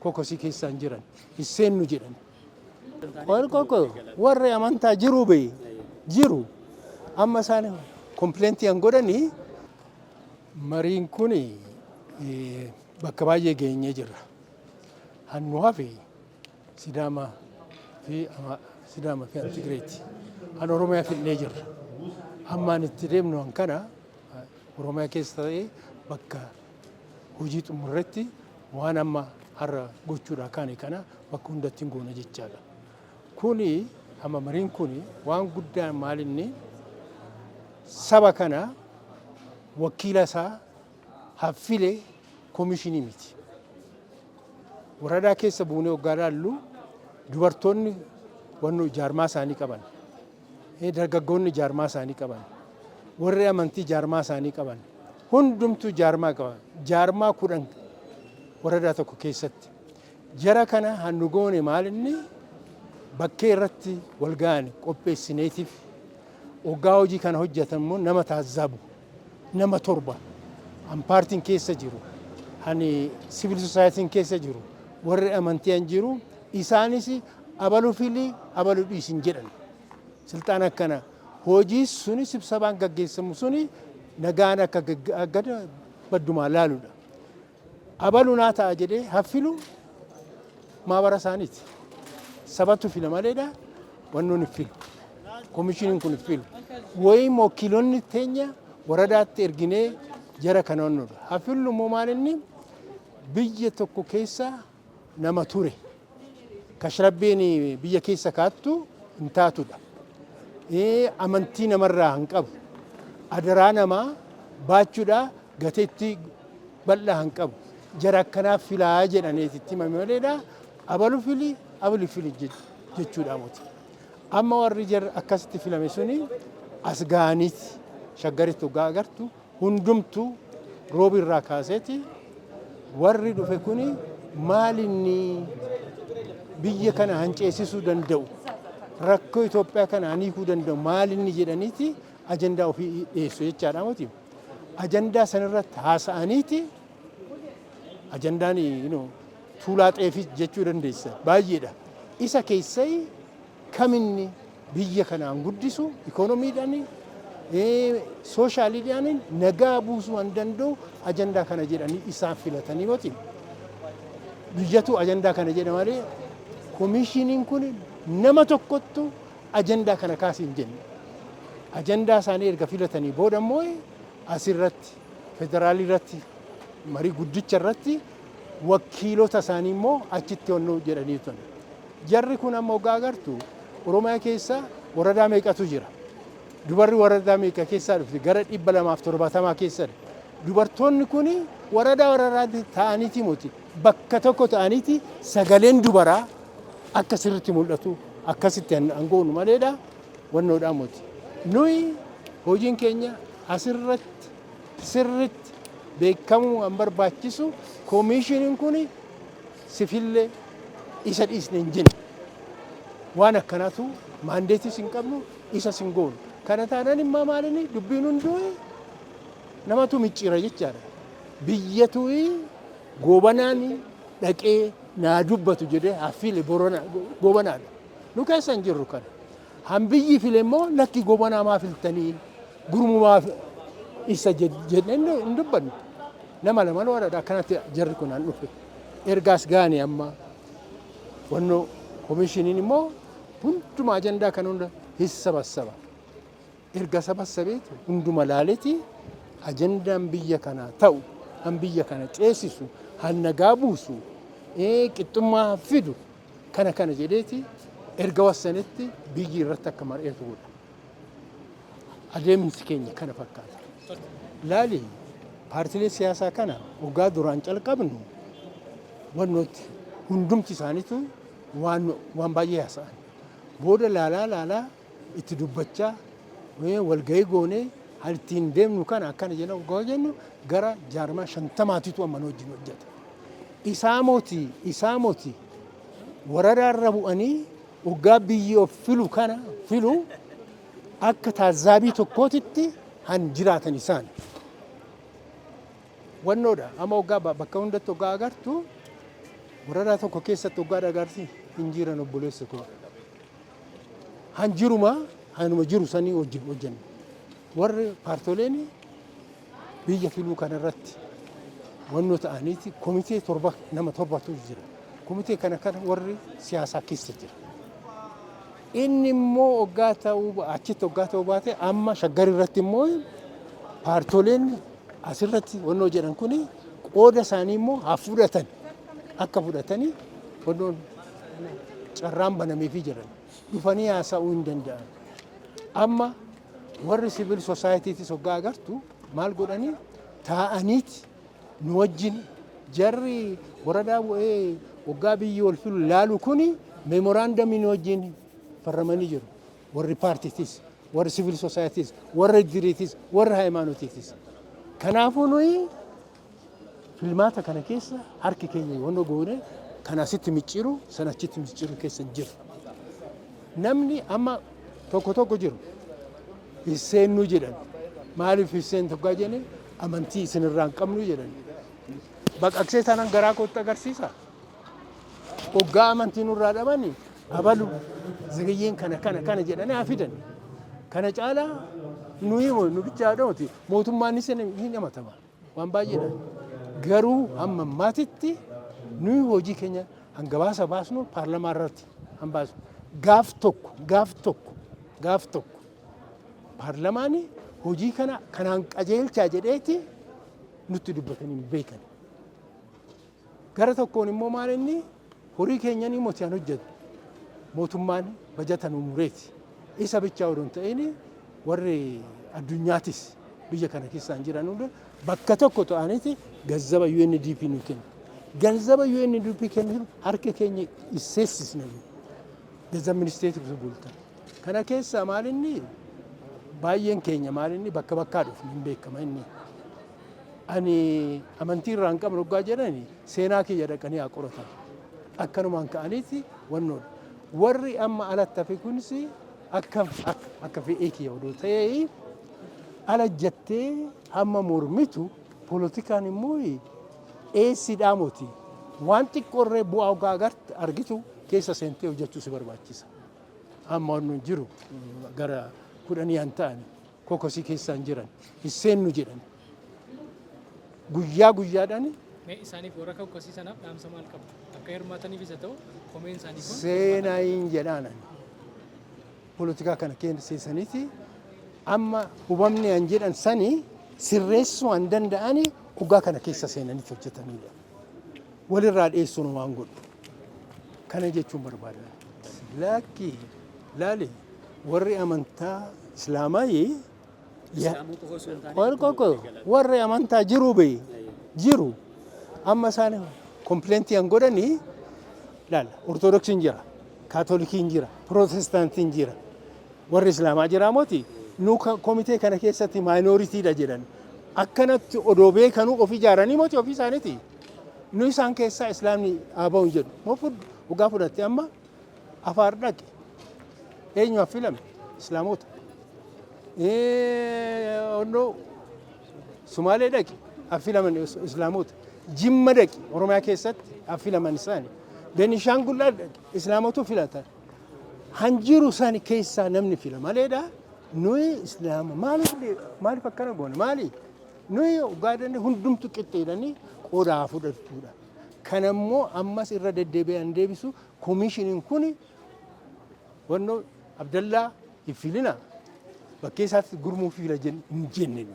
kokosii keessaan jiran hin seennu jedhan. Warri amantaa jiru bee jiru amma isaan kompleentii han godhanii mariin kun bakka baay'ee geenyee jirra. Hannu hafe Sidaamaa fi Tigireeti. Han Oromiyaa fidnee jirra. Ammaan itti deemnu han kana Oromiyaa keessa ta'ee bakka hojii xumurretti waan amma har'a gochuudha kaane kana bakka hundatti goona jechaadha. Kuni amma mariin kuni waan guddaan maalinni saba kana wakiila isaa haffilee koomishinii miti. Waradaa keessa buunee hoggaa laallu dubartoonni wanno jaarmaa isaanii qaban. Dargaggoonni jaarmaa isaanii qaban. Warri amantii jaarmaa isaanii qaban. Hundumtuu jaarmaa qaban. Jaarmaa 10 waradaa tokko keessatti. Jara kana hannu goone maalinni bakkee irratti wal ga'an qopheessineetiif hoggaa hojii kana hojjetan immoo nama taazzabu nama 7 han paartiin keessa jiru han civil society keessa jiru warri amantii jiru isaanis abalu filii abalu dhiisin jedhan siltaan akkana hojii suni sibsabaan gaggeessamu suni nagaan akka gada baddumaa laaluudha. Abalu naa ta'a jedhee haffilu maabara isaaniiti. Sabatu fila maleedha wannoon filu. Koomishiniin kun filu. Wayim wakiilonni teenya waradaatti erginee jara kana wannoodha. Haffilu immoo maalinni biyya tokko keessa nama ture. Kashrabbiin biyya keessa kaattu hin taatudha. Amantii namarraa hin qabu. Adaraa namaa baachuudha gateetti bal'aa hin qabu. Jara akkanaaf filaa jedhaneetitti maleedha. Abalu fili abalu fili jechuudha moti. Amma warri jara akkasitti filame suni as ga'aniiti shaggaritti hoggaa agartu hundumtuu roobi irraa kaaseeti warri dhufe kuni maalinni biyya kana hanceessisuu danda'u rakkoo Itoophiyaa kana hiikuu danda'u maalinni jedhaniiti ajandaa ofii dhiyeessu jechaadha moti. Ajandaa sanirratti haasa'aniiti ajandaan tuulaa xeefii jechuu dandeessa baay'eedha. Isa keessaa kaminni biyya kanaan guddisu ikoonomiidhaan sooshaaliidhaan nagaa buusuu hin danda'u ajandaa kana jedhanii isaan filatanii moti. Biyyatu ajandaa kana jedha malee koomishiniin kun nama tokkottu ajandaa kana kaasee hin jenne. Ajandaa isaanii erga filatanii booda immoo asirratti federaalii irratti marii guddicha irratti wakiilota isaanii immoo achitti onnoo jedhanii turan. Jarri kun amma hoggaa agartu Oromiyaa keessa waradaa meeqatu jira. Dubarri waradaa meeqa keessaa dhufti gara 270 keessa. Dubartoonni kun waradaa ta'aniiti moti bakka tokko ta'aniiti sagaleen dubaraa akka sirriitti mul'atu akkasitti hangoonu maleedha wannoodhaa moti. Nuyi hojiin keenya asirratti sirriitti beekamuu kan barbaachisu koomishiniin kun sifillee isa dhiisne hin jenne. Waan akkanaatu maandeetis hin qabnu isa sin goonu. Kana taanaan immoo maalinni dubbiin hunduu namatu micciira jechaadha. Biyyatu goobanaan dhaqee naa dubbatu jedhee haffiile goobanaadha. Nu keessa hin jirru kana. Hambiyyi file immoo lakki goobanaa maa filtanii gurmumaa isa jennee hin dubbannu. Nama lama waradaa akkanatti jarri kun aan dhufe. Ergaas gaanii amma wannoo koomishiniin immoo hunduma ajandaa kan hunda sabassaba. Erga sabassabeetu hunduma laaleeti ajandaan biyya kana ta'u, han biyya kana ceesisu, han nagaa buusu, qixxummaa fidu kana jedheeti erga wassanitti biyyi irratti akka mar'eetu godha. Adeemsi keenya kana fakkaata. Laali paartilee siyaasaa kana hoggaa duraan calqabnu wannooti hundumti isaaniitu waan baay'ee haasa'an. Booda laalaa itti dubbachaa walgahii goonee hal ittiin deemnu kana akkana jenna hoggaa jennu gara jaarmaa 50tiitu amma wajjin hojjeta. Isaa mootii waradaarra bu'anii hoggaa biyyi of filu kana filu akka taazzaabii tokkootitti han jiraatan isaan. Wannoodha amma hoggaa bakka hundatti hoggaa agartu Waradaa tokko keessatti waggaa dhagarsi hin jiran obboleessa koo. Hanuma jiru sanii hojjennu. Warri paartoleen biyya filuu kanarratti wannoo ta'aniiti komitee nama torbatu jira. Komitee kana warri siyaasaa keessa jira. Inni immoo achitti waggaa ta'uu baate amma shaggar irratti immoo paartoleen asirratti wannoo jedhan kuni qooda isaanii immoo akka fudhatanii wannoon carraan banameefii jiran dhufanii haasa'uu hin danda'an. Amma warri siviil sosaayiitiitis waggaa agartu maal godhanii taa'aniiti nu wajjin jarri waradaa bu'ee waggaa biyyi wal filu laalu kuni meemoraandamii nu wajjin farramanii jiru. Warri paartiitis, warri siviil sosaayiitiis, warri iddiriitis, warri hayimaanotiitis. Kanaafuu nuyi filmaata kana keessa harki keenya wannoo goone kan asitti micciiru sanachitti micciiru keessa jiru. Namni amma tokko jiru Hisseennu jedhan. Maaliif Hisseen tokko jenne amantii isinirraa hin qabnu jedhan. Baqaqsee tanan garaa kootti agarsiisa. Waggaa amantii nurraa dhabani abalu zagayyeen kana jedhanii hafidan. Kana caalaa nu bichaa dhawati mootummaanis hin amatama waan baay'eedha. Garuu amma maatitti nuyi hojii keenya hangabaasa baasnu paarlamaa irratti hanbaasu. Gaaf tokko paarlamaani hojii kanaan qajeelchaa jedheeti nutti dubbatanii hin beekan. Gara tokkoon immoo maal inni horii keenyanii mootii hojjetu. Mootummaan bajata nu mureeti. Isa bichaa odoo hin ta'in warri addunyaatis biyya kana keessaan jiran hunda bakka tokko ta'aniiti gazzaba UNDP nu kennu. Gazzaba UNDP kennu harka keenya isseessisna. Gazzaba ministeetiif bultan. Kana keessa maal inni baay'een keenya maal inni bakkaa dhufu hin beekama inni. Ani amantii irraa hin qabne waggaa jedhani seenaa kiyya dhaqanii haa qoratan. Akkanumaan ka'aniiti wannoodha. Warri amma alatti hafe kunis akka fe'ee kiyya odoo ta'ee ala jettee hamma mormitu poolitikaan immoo eessidhaa mooti. Waan xiqqoorree bu'aa waggaa agartu argitu keessa seentee hojjechuu si barbaachisa. Amma wannoon jiru gara 10 ta'an kokosii keessaan jiran Hisseennu jedhan. Guyyaadhaan isaaniif warra kokosii sanaaf dhaamsa maal qabu? Akka hirmaataniif isa ta'u komeen isaanii kun seenaa hin jedhaanan poolitikaa kana keessaniiti amma hubamni an jedhan sanii sirreessuu an danda'ani waggaa kana keessa seenanitti hojjetanidha. Walirraa dhiyeessuun waan godhu. Kana jechuun barbaadan. Laali warri amantaa Islaamaa warri amantaa jiru amma isaan kompleentii an godhanii laala ortodoksiin jira, kaatolikiin jira, pirootestaantiin jira, warri Islaamaa jira mooti nu komitee kana keessatti maayinooritiidha jedhan. Akkanatti odoo beekanuu of ijaaranii mooti ofii isaaniiti. Nu isaan keessaa Islaamni haa jedhu. Waggaa fudhatte amma Afaar dhaqe. Eenyu affilame? Islaamota. Sumaalee dhaqe affilaman Islaamota. Jimma dhaqe Oromiyaa keessatti affilaman isaani. Benishaangul dhaqe Islaamota filatan. Hanjiru isaani keessaa namni fila maleedha. Nuyi Islaama maaliif akkana goone maali? Nuyi Ugaadanii hundumtu qixxeedhanii qoodaa fudhatudha. Kanammoo ammas irra deddeebi'an deebisu koomishiniin kun wannoo Abdallaa hin filina bakkee isaatti gurmuu fila hin jenne.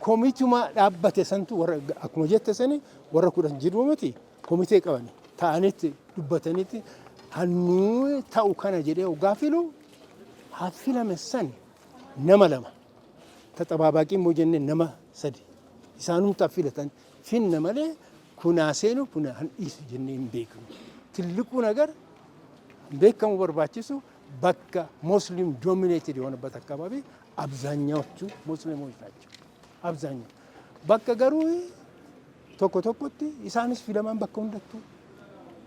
Koomituma dhaabbate santu warra akkuma jette sani warra 10 jiru miti koomitee qabani ta'anitti dubbatanitti hannuu ta'u kana jedhee waggaa filu haffilame san nama 2 taxabaabaqii immoo jenne nama 3 isaanumtu affilatan finna malee kunaa seenu kuna handhiisu jennee hin beeknu. Tilliquu nagar beekamu barbaachisu bakka Muslim dominated የሆነበት አካባቢ አብዛኛዎቹ ሙስሊሞች ናቸው። አብዛኛው bakka garuu tokkotti isaanis filaman bakka hundattuu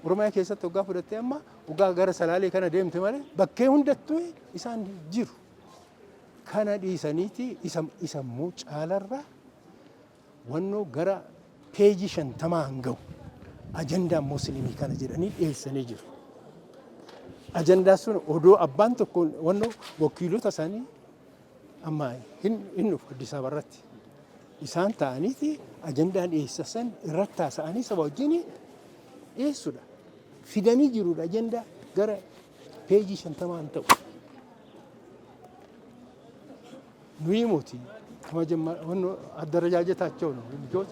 Oromiyaa keessatti waggaa fudhattee amma waggaa gara Salaalee kana deemte malee bakkee hundattuu isaan jiru. Kana dhiisaniiti isammoo caalarra wannoo gara peejii 50 hanga'u ajandaa musliimii kana jedhanii dhiyeessanii jiru. Ajandaa sun odoo abbaan tokko wannoo wakiilota isaanii amma hin dhufu Addis Ababa irratti isaan ta'aniiti ajandaan dhiyeessan irratti taasisanii saba wajjin dhiyeessuudha. Fidanii jiruudha ajandaa gara peejii 50 ta'u. Nuyi muti wannoo addarajaajataቸው ነው ልጆች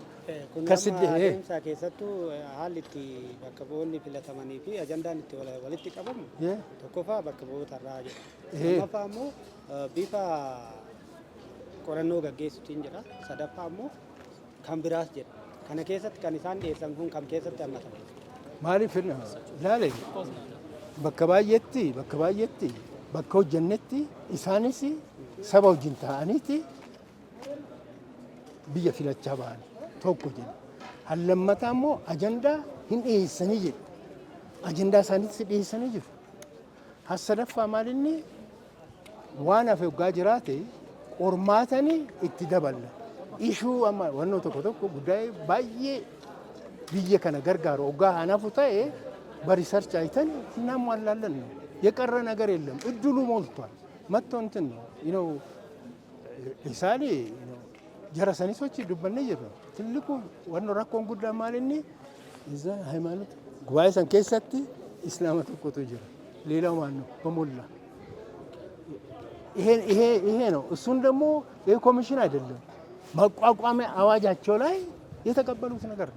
adeemsa keessattuu haalli itti bakka bu'oonni filatamanii fi ajandaan itti walitti qabamu tokkoffaa bakka bu'oota irraa jedha. Lammaffaa immoo bifa qorannoo gaggeessuutiin jedha. Sadaffaa immoo kan biraas jedha. Kana keessatti kan isaan dhiyeessan kun kam keessatti hammatama? Maaliif ilaale bakka baay'eetti bakka hojjannetti isaanis saba wajjin ta'aniiti biyya filachaa ba'an tokko jedha. Hallammataa immoo ajandaa hin dhiyeessanii jedhu. Ajandaa isaaniitti dhiyeessanii jiru. Hassadaffaa maalinni waan hafe waggaa jiraate qormaatanii itti daballa. Ishuu amma wannoo tokko guddaa baay'ee biyya kana gargaaru waggaa hanafu ta'e በሪሰርች አይተን እናሟላለን ነው። የቀረ ነገር የለም። እድሉ ሞልቷል። መጥቶ እንትን ነው ነው ኢሳሊ ጀረሰኒሶች ዱበነ ይሩ ትልቁ ወኖ ረኮን ጉዳ ማለኒ እዛ ሃይማኖት ጉባኤ ሰን ከሰት እስላም ተቆቶ ይሩ ሌላው ማን ነው በሞላ ይሄ ነው። እሱን ደግሞ ይሄ ኮሚሽን አይደለም ማቋቋሚያ አዋጃቸው ላይ የተቀበሉት ነገር ነው።